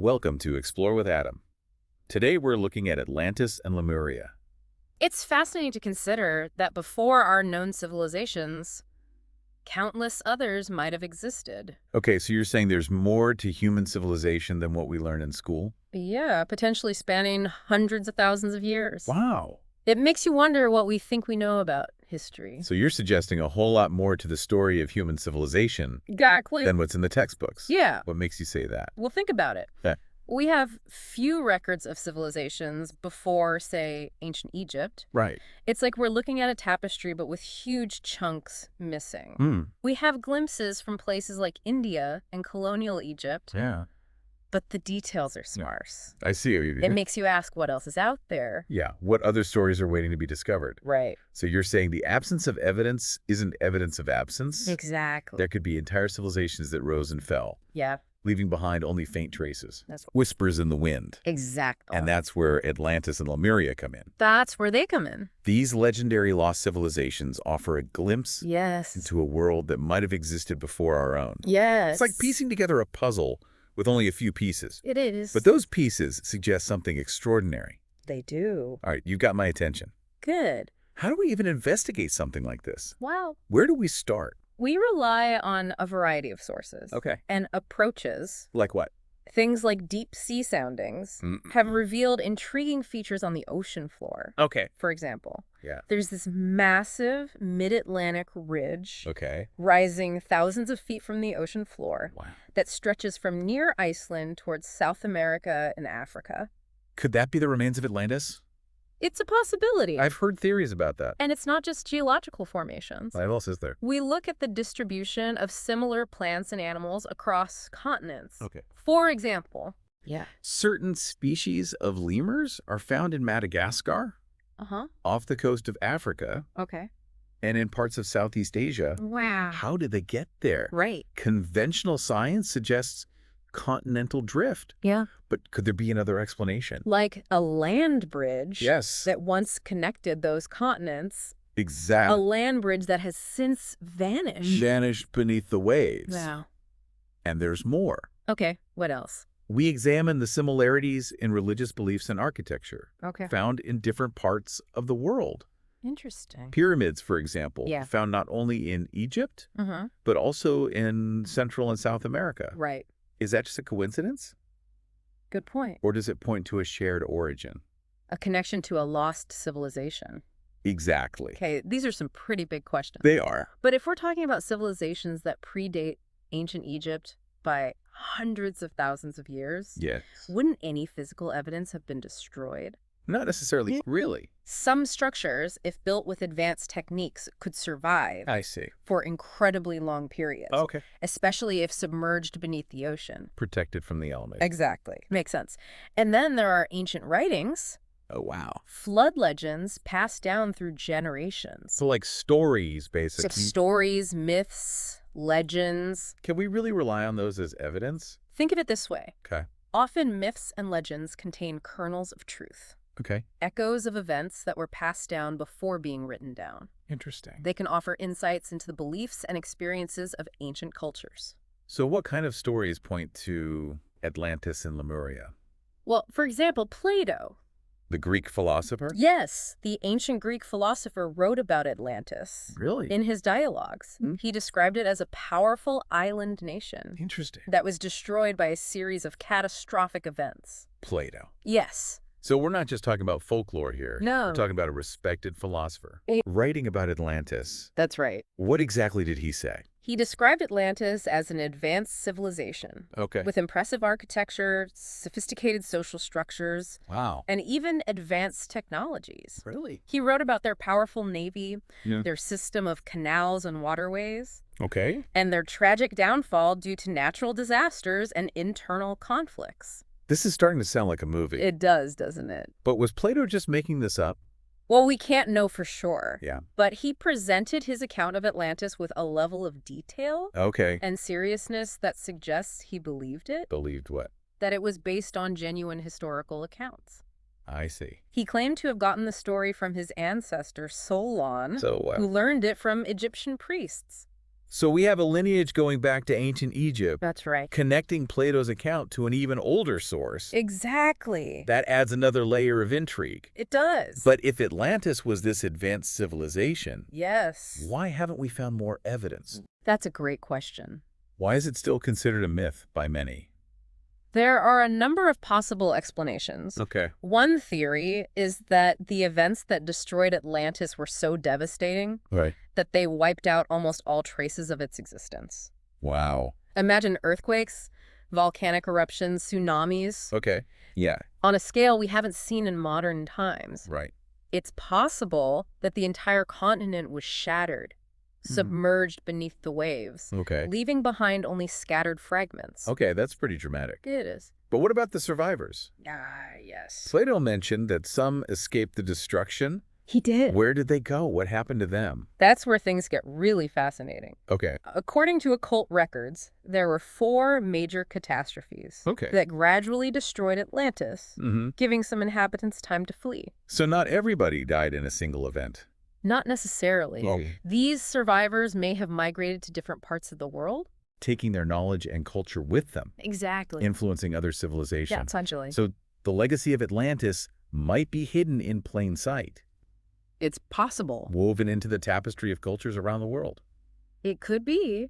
Welcome to Explore with Adam. Today we're looking at Atlantis and Lemuria. It's fascinating to consider that before our known civilizations, countless others might have existed. Okay, so you're saying there's more to human civilization than what we learn in school? Yeah, potentially spanning hundreds of thousands of years. Wow. It makes you wonder what we think we know about history. So you're suggesting a whole lot more to the story of human civilization Exactly. than what's in the textbooks. Yeah. What makes you say that? Well, think about it. Okay. We have few records of civilizations before, say, ancient Egypt. Right. It's like we're looking at a tapestry, but with huge chunks missing. Hmm. We have glimpses from places like India and colonial Egypt, Yeah. but the details are sparse. I see. It makes you ask what else is out there. Yeah. What other stories are waiting to be discovered? Right. So you're saying the absence of evidence isn't evidence of absence? Exactly. There could be entire civilizations that rose and fell, Yeah, leaving behind only faint traces. that's Whispers in the wind. exactly. And that's where Atlantis and Lemuria come in. That's where they come in. These legendary lost civilizations offer a glimpse Yes. into a world that might have existed before our own. Yes. It's like piecing together a puzzle with only a few pieces. It is. But those pieces suggest something extraordinary. They do. All right, you've got my attention. Good. How do we even investigate something like this? Well, Where do we start? we rely on a variety of sources. Okay. And approaches. Like what? Things like deep sea soundings have revealed intriguing features on the ocean floor. Okay. For example, Yeah. there's this massive mid-Atlantic ridge Okay. rising thousands of feet from the ocean floor Wow. that stretches from near Iceland towards South America and Africa. Could that be the remains of Atlantis? It's a possibility. I've heard theories about that. And it's not just geological formations. What else is there? We look at the distribution of similar plants and animals across continents. Okay. For example, Certain species of lemurs are found in Madagascar, off the coast of Africa, Okay. and in parts of Southeast Asia. Wow. How did they get there? Right. Conventional science suggests continental drift. Yeah. But could there be another explanation? Like a land bridge Yes. that once connected those continents, a Exactly. land bridge that has since vanished. Vanished beneath the waves. Wow. And there's more. Okay, what else? We examine the similarities in religious beliefs and architecture Okay. found in different parts of the world. Interesting. Pyramids, for example, Yeah. found not only in Egypt, Mm-hmm. but also in Central and South America. Right. Is that just a coincidence? Good point. Or does it point to a shared origin? A connection to a lost civilization. Exactly. Okay, these are some pretty big questions. They are. But if we're talking about civilizations that predate ancient Egypt by hundreds of thousands of years, Yes. wouldn't any physical evidence have been destroyed? Not necessarily. Really? Some structures, if built with advanced techniques, could survive I see. for incredibly long periods, Okay. especially if submerged beneath the ocean. Protected from the elements. Exactly. Makes sense. And then there are ancient writings, Oh, wow. flood legends passed down through generations. So like stories, So basically. stories, myths, legends. Can we really rely on those as evidence? Think of it this way. Okay. Often myths and legends contain kernels of truth, Okay. echoes of events that were passed down before being written down. Interesting. They can offer insights into the beliefs and experiences of ancient cultures. So what kind of stories point to Atlantis and Lemuria? Well, for example, Plato. The Greek philosopher? Yes, the ancient Greek philosopher wrote about Atlantis. Really? In his dialogues, Hmm. he described it as a powerful island nation Interesting. that was destroyed by a series of catastrophic events. Plato. Yes. So we're not just talking about folklore here. No. We're talking about a respected philosopher. Eh. Writing about Atlantis, That's right. what exactly did he say? He described Atlantis as an advanced civilization Okay. with impressive architecture, sophisticated social structures, Wow. and even advanced technologies. Really? He wrote about their powerful navy, Yeah. their system of canals and waterways, Okay. and their tragic downfall due to natural disasters and internal conflicts. This is starting to sound like a movie. It does, doesn't it? But was Plato just making this up? Well, we can't know for sure. Yeah. But he presented his account of Atlantis with a level of detail Okay. and seriousness that suggests he believed it, Believed what? that it was based on genuine historical accounts. I see. He claimed to have gotten the story from his ancestor Solon, So, who learned it from Egyptian priests. So we have a lineage going back to ancient Egypt, That's right. connecting Plato's account to an even older source. Exactly. That adds another layer of intrigue. It does. But if Atlantis was this advanced civilization, yes. why haven't we found more evidence? That's a great question. Why is it still considered a myth by many? There are a number of possible explanations. Okay. One theory is that the events that destroyed Atlantis were so devastating Right. that they wiped out almost all traces of its existence. Wow. Imagine earthquakes, volcanic eruptions, tsunamis, Okay. Yeah. on a scale we haven't seen in modern times. Right. It's possible that the entire continent was shattered, submerged beneath the waves, Okay. leaving behind only scattered fragments. Okay, that's pretty dramatic. It is. But what about the survivors? Ah, yes. Plato mentioned that some escaped the destruction. He did. Where did they go? What happened to them? That's where things get really fascinating. Okay. According to occult records, there were 4 major catastrophes that gradually destroyed Atlantis, giving some inhabitants time to flee. So not everybody died in a single event. Not necessarily. These survivors may have migrated to different parts of the world. Taking their knowledge and culture with them. Exactly. Influencing other civilizations. Yeah, essentially. So the legacy of Atlantis might be hidden in plain sight. It's possible. Woven into the tapestry of cultures around the world. It could be.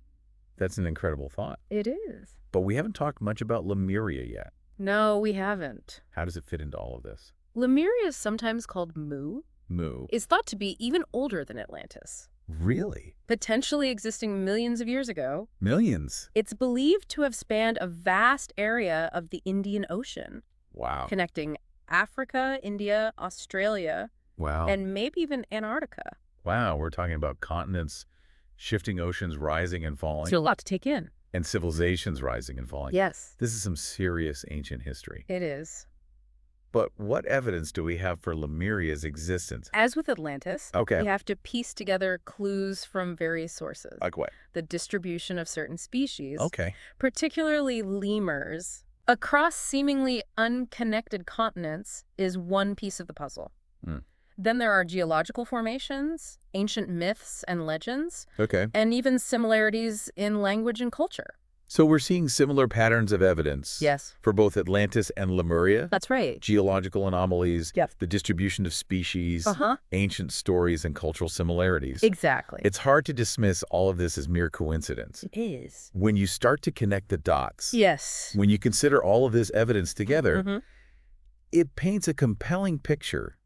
That's an incredible thought. It is. But we haven't talked much about Lemuria yet. No, we haven't. How does it fit into all of this? Lemuria is sometimes called Mu. Mu. Is thought to be even older than Atlantis. Really? Potentially existing millions of years ago. Millions? It's believed to have spanned a vast area of the Indian Ocean. Wow. Connecting Africa, India, Australia, Wow. and maybe even Antarctica. Wow, we're talking about continents, shifting oceans rising and falling. It's a lot to take in. And civilizations rising and falling. Yes. This is some serious ancient history. It is. But what evidence do we have for Lemuria's existence? As with Atlantis, Okay. we have to piece together clues from various sources. Like what? The distribution of certain species, Okay. particularly lemurs, across seemingly unconnected continents is one piece of the puzzle. Then there are geological formations, ancient myths and legends, and even similarities in language and culture. So we're seeing similar patterns of evidence. Yes. For both Atlantis and Lemuria. That's right. Geological anomalies, Yep. the distribution of species, ancient stories, and cultural similarities. Exactly. It's hard to dismiss all of this as mere coincidence. It is. When you start to connect the dots, Yes. when you consider all of this evidence together, it paints a compelling picture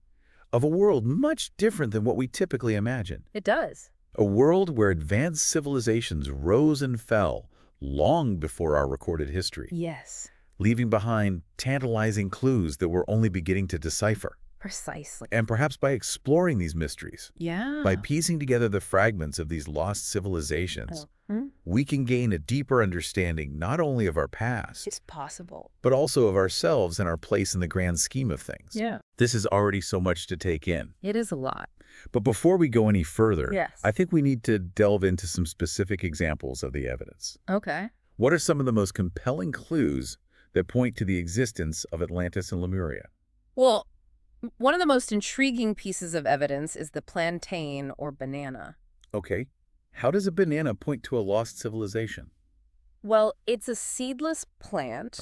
of a world much different than what we typically imagine. It does. A world where advanced civilizations rose and fell long before our recorded history. Yes. Leaving behind tantalizing clues that we're only beginning to decipher. Precisely. And perhaps by exploring these mysteries, Yeah. by piecing together the fragments of these lost civilizations, we can gain a deeper understanding not only of our past, It's possible. but also of ourselves and our place in the grand scheme of things. Yeah. This is already so much to take in. It is a lot. But before we go any further, Yes. I think we need to delve into some specific examples of the evidence. Okay. What are some of the most compelling clues that point to the existence of Atlantis and Lemuria? Well, one of the most intriguing pieces of evidence is the plantain or banana. Okay. How does a banana point to a lost civilization? Well, it's a seedless plant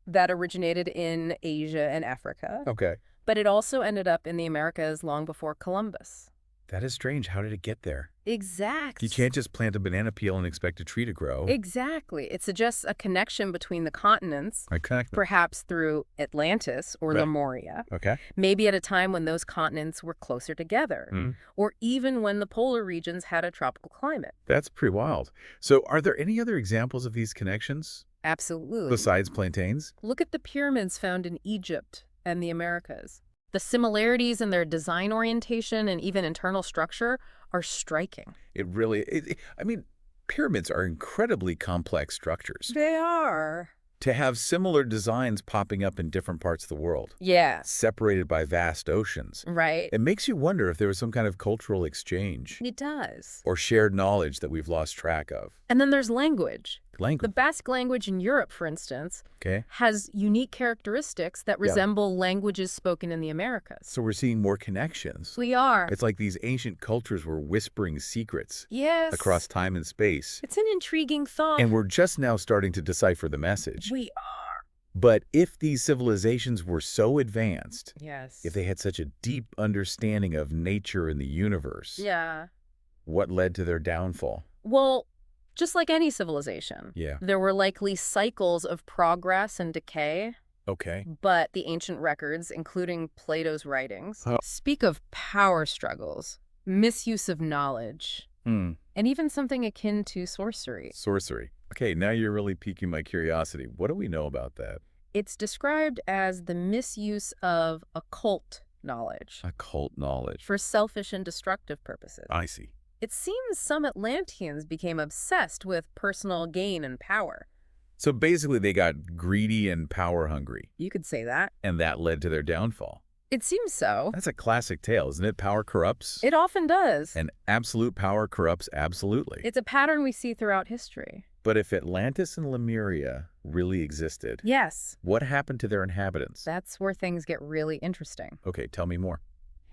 that originated in Asia and Africa, Okay. but it also ended up in the Americas long before Columbus. That is strange. How did it get there? Exactly. You can't just plant a banana peel and expect a tree to grow. Exactly. It suggests a connection between the continents, perhaps through Atlantis or Lemuria, Okay. maybe at a time when those continents were closer together, or even when the polar regions had a tropical climate. That's pretty wild. So are there any other examples of these connections Absolutely. besides plantains? Look at the pyramids found in Egypt and the Americas. The similarities in their design orientation and even internal structure are striking. It really, I mean, pyramids are incredibly complex structures. They are. To have similar designs popping up in different parts of the world, Yeah. separated by vast oceans, Right. it makes you wonder if there was some kind of cultural exchange It does. or shared knowledge that we've lost track of. And then there's language. Basque language. The Basque language in Europe, for instance, Okay. has unique characteristics that resemble languages spoken in the Americas. So we're seeing more connections. We are. It's like these ancient cultures were whispering secrets Yes. across time and space. It's an intriguing thought. And we're just now starting to decipher the message. We are. But if these civilizations were so advanced, Yes. if they had such a deep understanding of nature and the universe, Yeah. what led to their downfall? Well, just like any civilization, Yeah. there were likely cycles of progress and decay, Okay. but the ancient records, including Plato's writings, Oh. speak of power struggles, misuse of knowledge, and even something akin to sorcery. Sorcery. Okay, now you're really piquing my curiosity. What do we know about that? It's described as the misuse of occult knowledge Occult knowledge. for selfish and destructive purposes. I see. It seems some Atlanteans became obsessed with personal gain and power. So basically they got greedy and power hungry, You could say that. and that led to their downfall. It seems so. That's a classic tale, isn't it? Power corrupts. It often does. And absolute power corrupts absolutely. It's a pattern we see throughout history. But if Atlantis and Lemuria really existed, Yes, what happened to their inhabitants? that's where things get really interesting. Okay, tell me more.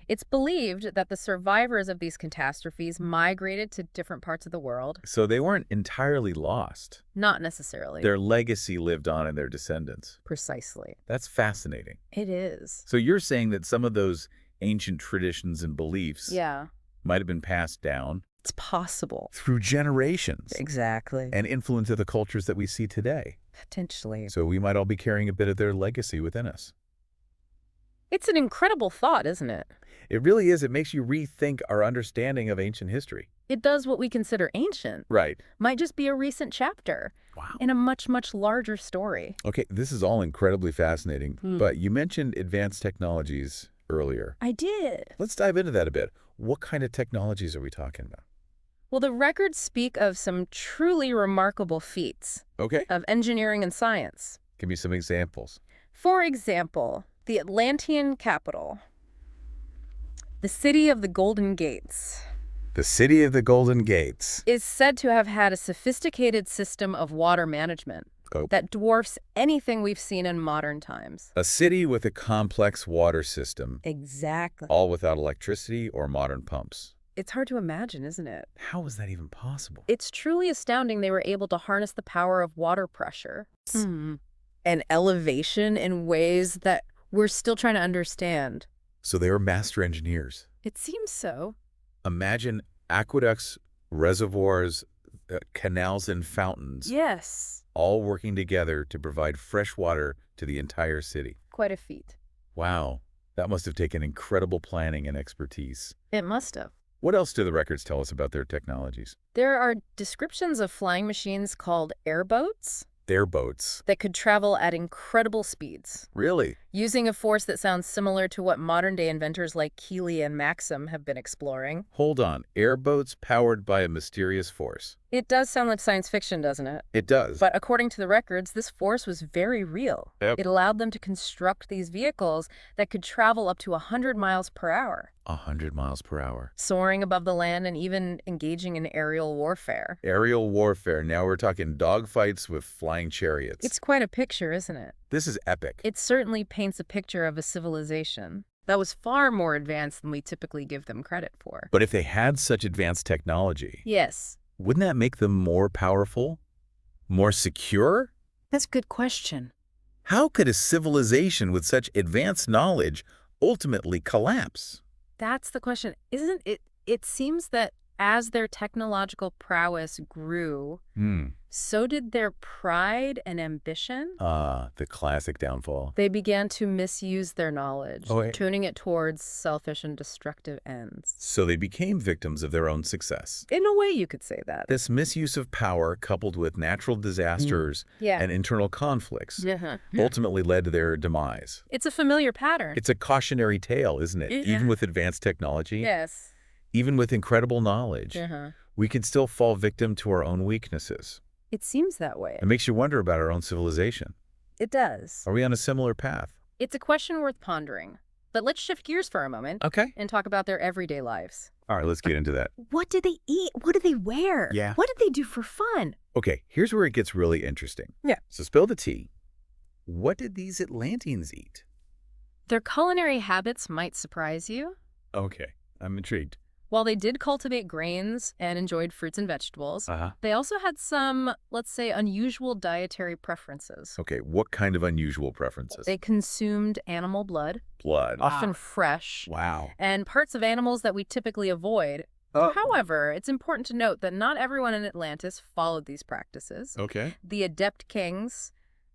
It's believed that the survivors of these catastrophes migrated to different parts of the world. So they weren't entirely lost. Not necessarily. Their legacy lived on in their descendants. Precisely. That's fascinating. It is. So you're saying that some of those ancient traditions and beliefs Yeah. might have been passed down It's possible. through generations Exactly. and influence of the cultures that we see today. Potentially. So we might all be carrying a bit of their legacy within us. It's an incredible thought, isn't it? It really is. It makes you rethink our understanding of ancient history. It does what we consider ancient. Right. Might just be a recent chapter Wow. in a much, much larger story. Okay, this is all incredibly fascinating, Hmm. but you mentioned advanced technologies earlier. I did. Let's dive into that a bit. What kind of technologies are we talking about? Well, the records speak of some truly remarkable feats Okay. of engineering and science. Give me some examples. For example, the Atlantean capital, the city of the Golden Gates, The City of the Golden Gates. is said to have had a sophisticated system of water management Oh. that dwarfs anything we've seen in modern times. A city with a complex water system, Exactly. all without electricity or modern pumps. It's hard to imagine, isn't it? How is that even possible? It's truly astounding they were able to harness the power of water pressure and elevation in ways that we're still trying to understand. So they were master engineers. It seems so. Imagine aqueducts, reservoirs, canals, and fountains, Yes. all working together to provide fresh water to the entire city. Quite a feat. Wow, that must have taken incredible planning and expertise. It must have. What else do the records tell us about their technologies? There are descriptions of flying machines called airboats Their boats. that could travel at incredible speeds, Really? using a force that sounds similar to what modern-day inventors like Keely and Maxim have been exploring. Hold on. Airboats powered by a mysterious force. It does sound like science fiction, doesn't it? It does. But according to the records, this force was very real. Yep. It allowed them to construct these vehicles that could travel up to 100 miles per hour, 100 miles per hour. soaring above the land and even engaging in aerial warfare. Aerial warfare. Now we're talking dogfights with flying chariots. It's quite a picture, isn't it? This is epic. It certainly paints a picture of a civilization that was far more advanced than we typically give them credit for. But if they had such advanced technology, Yes. wouldn't that make them more powerful? More secure? That's a good question. How could a civilization with such advanced knowledge ultimately collapse? That's the question. Isn't it? It seems that as their technological prowess grew, so did their pride and ambition. The classic downfall. They began to misuse their knowledge, Oh, yeah. tuning it towards selfish and destructive ends. So they became victims of their own success. In a way, you could say that. This misuse of power, coupled with natural disasters Yeah. and internal conflicts, Yeah. ultimately led to their demise. It's a familiar pattern. It's a cautionary tale, isn't it? Yeah. Even with advanced technology, Yes. even with incredible knowledge, we can still fall victim to our own weaknesses. It seems that way. It makes you wonder about our own civilization. It does. Are we on a similar path? It's a question worth pondering. But let's shift gears for a moment Okay. and talk about their everyday lives. All right, let's get into that. What did they eat? What did they wear? Yeah. What did they do for fun? Okay, here's where it gets really interesting. Yeah. So spill the tea. What did these Atlanteans eat? Their culinary habits might surprise you. Okay, I'm intrigued. While they did cultivate grains and enjoyed fruits and vegetables, they also had some, let's say, unusual dietary preferences. Okay, what kind of unusual preferences? They consumed animal blood, Blood. often fresh, Wow. and parts of animals that we typically avoid. However, it's important to note that not everyone in Atlantis followed these practices. Okay. The adept kings,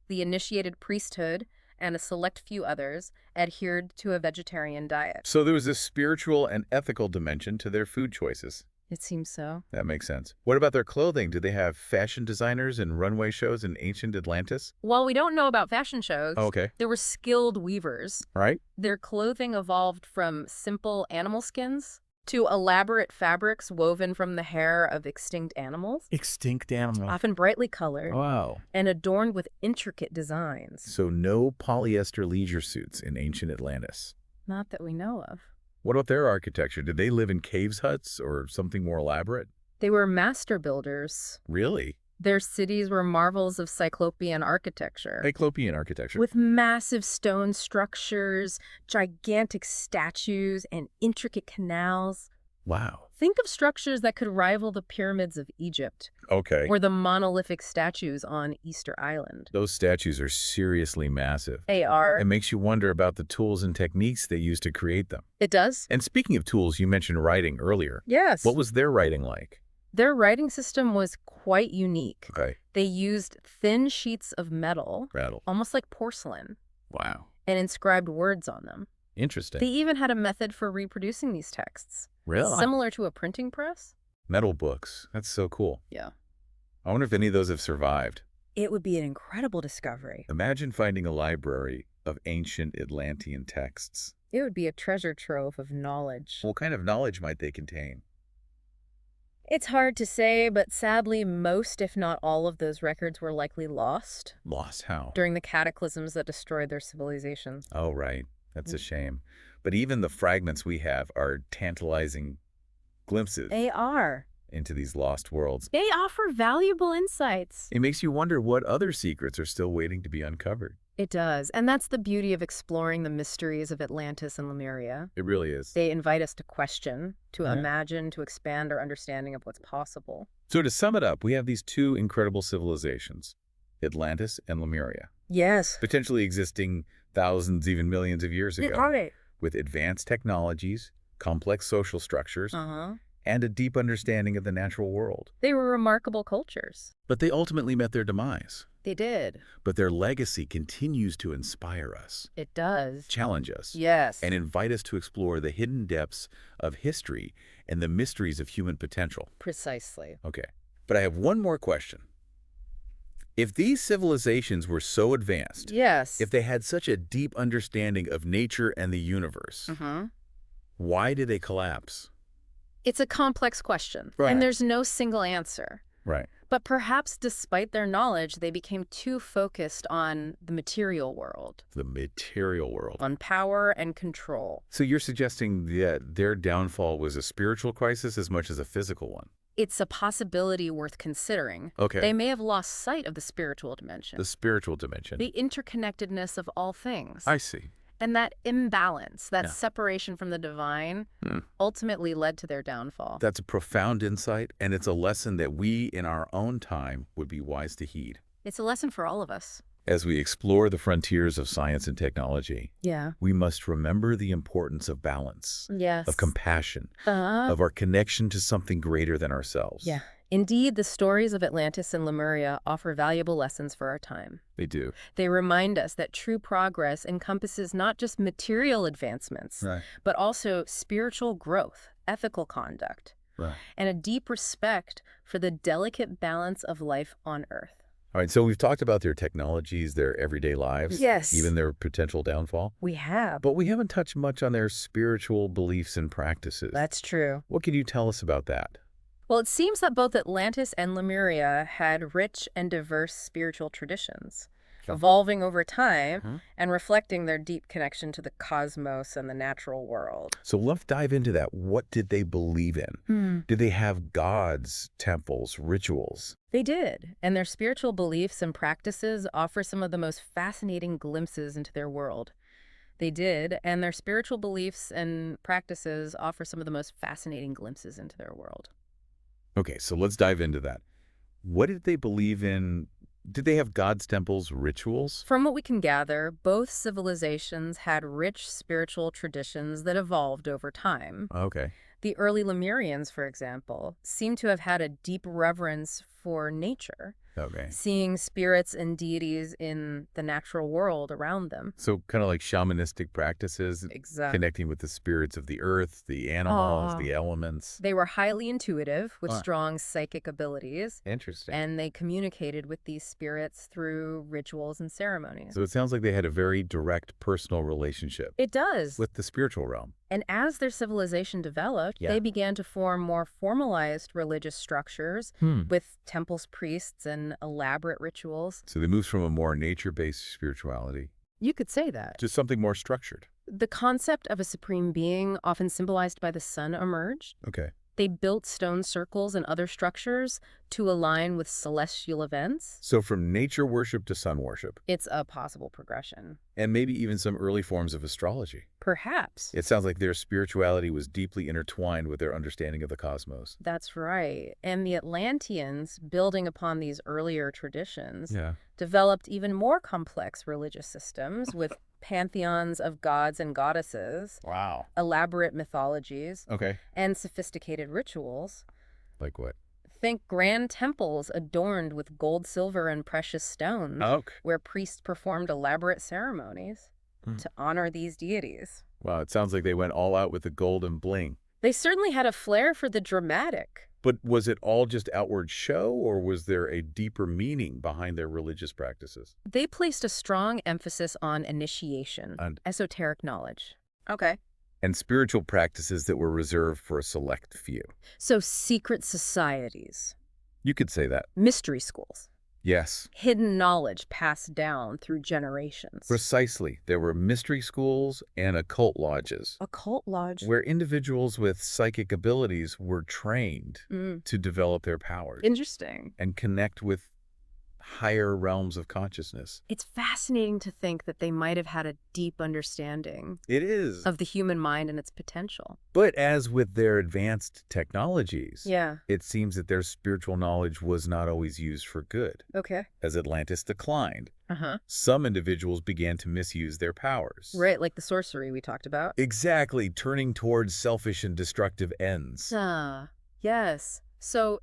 the initiated priesthood, and a select few others adhered to a vegetarian diet. So there was a spiritual and ethical dimension to their food choices. It seems so. That makes sense. What about their clothing? Did they have fashion designers and runway shows in ancient Atlantis? While we don't know about fashion shows, Okay. there were skilled weavers. Right? Their clothing evolved from simple animal skins to elaborate fabrics woven from the hair of extinct animals, Extinct animal. often brightly colored Wow. and adorned with intricate designs. So no polyester leisure suits in ancient Atlantis. Not that we know of. What about their architecture? Did they live in caves huts or something more elaborate? They were master builders. Really? Their cities were marvels of Cyclopean architecture, Cyclopean architecture. with massive stone structures, gigantic statues, and intricate canals. Wow. Think of structures that could rival the pyramids of Egypt Okay. or the monolithic statues on Easter Island. Those statues are seriously massive. They are. It makes you wonder about the tools and techniques they used to create them. It does? And speaking of tools, you mentioned writing earlier. Yes. What was their writing like? Their writing system was quite unique. Okay. They used thin sheets of metal, Rattle. almost like porcelain, Wow. and inscribed words on them. Interesting. They even had a method for reproducing these texts, Really? similar to a printing press. Metal books. That's so cool. Yeah. I wonder if any of those have survived. It would be an incredible discovery. Imagine finding a library of ancient Atlantean texts. It would be a treasure trove of knowledge. What kind of knowledge might they contain? It's hard to say, but sadly, most, if not all, of those records were likely lost Lost how? during the cataclysms that destroyed their civilizations. Oh, right. That's a shame. But even the fragments we have are tantalizing glimpses They are. into these lost worlds. They offer valuable insights. It makes you wonder what other secrets are still waiting to be uncovered. It does. And that's the beauty of exploring the mysteries of Atlantis and Lemuria. It really is. They invite us to question, to Yeah. imagine, to expand our understanding of what's possible. So to sum it up, we have these two incredible civilizations, Atlantis and Lemuria, Yes. potentially existing thousands, even millions of years ago, Right. with advanced technologies, complex social structures, and a deep understanding of the natural world. They were remarkable cultures. But they ultimately met their demise. They did. But their legacy continues to inspire us, It does. challenge us, Yes. and invite us to explore the hidden depths of history and the mysteries of human potential. Precisely. Okay, but I have one more question. If these civilizations were so advanced, Yes. if they had such a deep understanding of nature and the universe, why did they collapse? It's a complex question, Right. and there's no single answer. Right. But perhaps despite their knowledge, they became too focused on the material world, The material world. on power and control. So you're suggesting that their downfall was a spiritual crisis as much as a physical one? It's a possibility worth considering. Okay. They may have lost sight of the spiritual dimension, The spiritual dimension. the interconnectedness of all things. I see. And that imbalance, that Yeah. separation from the divine, Hmm. ultimately led to their downfall. That's a profound insight, and it's a lesson that we, in our own time, would be wise to heed. It's a lesson for all of us. As we explore the frontiers of science and technology, Yeah. we must remember the importance of balance, Yes. of compassion, Uh-huh. of our connection to something greater than ourselves. Yeah. Indeed, the stories of Atlantis and Lemuria offer valuable lessons for our time. They do. They remind us that true progress encompasses not just material advancements, Right. but also spiritual growth, ethical conduct, Right. and a deep respect for the delicate balance of life on Earth. All right, so we've talked about their technologies, their everyday lives, Yes. even their potential downfall, We have. but we haven't touched much on their spiritual beliefs and practices. That's true. What can you tell us about that? Well, it seems that both Atlantis and Lemuria had rich and diverse spiritual traditions. evolving over time and reflecting their deep connection to the cosmos and the natural world. So let's dive into that. What did they believe in? Did they have gods, temples, rituals? They did, and their spiritual beliefs and practices offer some of the most fascinating glimpses into their world. They did, and their spiritual beliefs and practices offer some of the most fascinating glimpses into their world. Okay, so let's dive into that. What did they believe in? Did they have gods, temples, rituals? From what we can gather, both civilizations had rich spiritual traditions that evolved over time. Okay. The early Lemurians, for example, seem to have had a deep reverence for nature, Okay. seeing spirits and deities in the natural world around them. So kind of like shamanistic practices, Exactly. connecting with the spirits of the earth, the animals, the elements. They were highly intuitive with Ah. strong psychic abilities, Interesting. and they communicated with these spirits through rituals and ceremonies. So it sounds like they had a very direct personal relationship It does. with the spiritual realm. And as their civilization developed, they began to form more formalized religious structures with temples, priests, and elaborate rituals. So they moved from a more nature-based spirituality You could say that. to something more structured. The concept of a supreme being, often symbolized by the sun, emerged. Okay. They built stone circles and other structures to align with celestial events. So from nature worship to sun worship, It's a possible progression. and maybe even some early forms of astrology. Perhaps. It sounds like their spirituality was deeply intertwined with their understanding of the cosmos. That's right. And the Atlanteans, building upon these earlier traditions, Yeah. developed even more complex religious systems with pantheons of gods and goddesses, Wow. elaborate mythologies, Okay. and sophisticated rituals. Like what? Think grand temples adorned with gold, silver, and precious stones, Okay. where priests performed elaborate ceremonies to honor these deities. Wow, it sounds like they went all out with the gold and bling. They certainly had a flair for the dramatic. But was it all just outward show, or was there a deeper meaning behind their religious practices? They placed a strong emphasis on initiation, And- esoteric knowledge. Okay. And spiritual practices that were reserved for a select few. So secret societies, You could say that. mystery schools, Yes. hidden knowledge passed down through generations. Precisely. There were mystery schools and occult lodges, Occult lodge. where individuals with psychic abilities were trained to develop their powers Interesting. and connect with higher realms of consciousness. It's fascinating to think that they might have had a deep understanding It is. of the human mind and its potential. But as with their advanced technologies, Yeah. it seems that their spiritual knowledge was not always used for good. Okay. As Atlantis declined, Uh-huh. some individuals began to misuse their powers. Right, like the sorcery we talked about. Exactly, turning towards selfish and destructive ends. Yes. So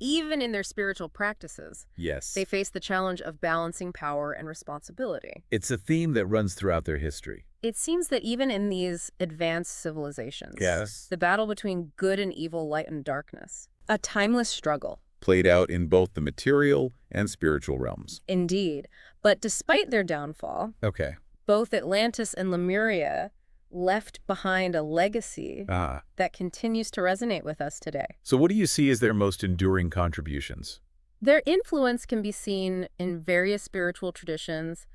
even in their spiritual practices, Yes. they face the challenge of balancing power and responsibility. It's a theme that runs throughout their history. It seems that even in these advanced civilizations, Yes. the battle between good and evil, light and darkness, a timeless struggle. Played out in both the material and spiritual realms. Indeed. But despite their downfall, Okay. both Atlantis and Lemuria left behind a legacy that continues to resonate with us today. So what do you see as their most enduring contributions? Their influence can be seen in various spiritual traditions,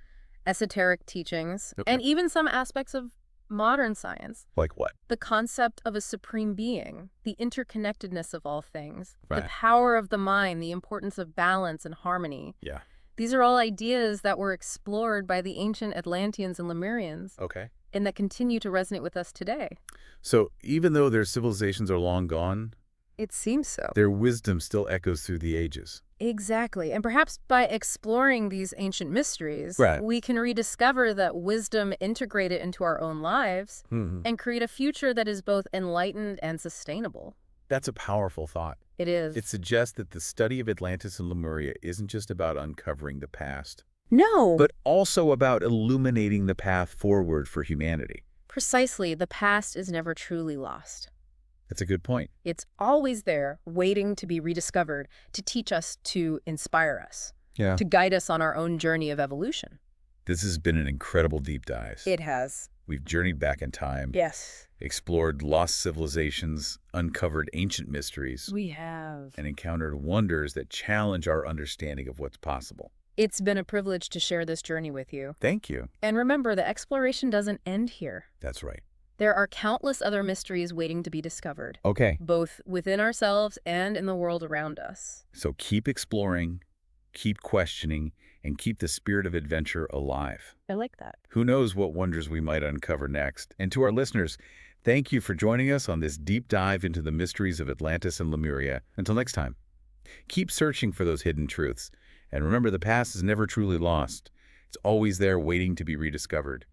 esoteric teachings, and even some aspects of modern science. Like what? The concept of a supreme being, the interconnectedness of all things, the Right. power of the mind, the importance of balance and harmony. Yeah. These are all ideas that were explored by the ancient Atlanteans and Lemurians Okay. and that continue to resonate with us today. So even though their civilizations are long gone, It seems so. their wisdom still echoes through the ages. Exactly. And perhaps by exploring these ancient mysteries, Right. we can rediscover that wisdom, integrate it into our own lives, and create a future that is both enlightened and sustainable. That's a powerful thought. It is. It suggests that the study of Atlantis and Lemuria isn't just about uncovering the past, No. but also about illuminating the path forward for humanity. Precisely. The past is never truly lost. That's a good point. It's always there, waiting to be rediscovered, to teach us, to inspire us, Yeah. to guide us on our own journey of evolution. This has been an incredible deep dive. It has. We've journeyed back in time, Yes. explored lost civilizations, uncovered ancient mysteries, We have. and encountered wonders that challenge our understanding of what's possible. It's been a privilege to share this journey with you. Thank you. And remember, the exploration doesn't end here. That's right. There are countless other mysteries waiting to be discovered, Okay. both within ourselves and in the world around us. So keep exploring, keep questioning, and keep the spirit of adventure alive. I like that. Who knows what wonders we might uncover next? And to our listeners, thank you for joining us on this deep dive into the mysteries of Atlantis and Lemuria. Until next time, keep searching for those hidden truths. And remember, the past is never truly lost. It's always there waiting to be rediscovered.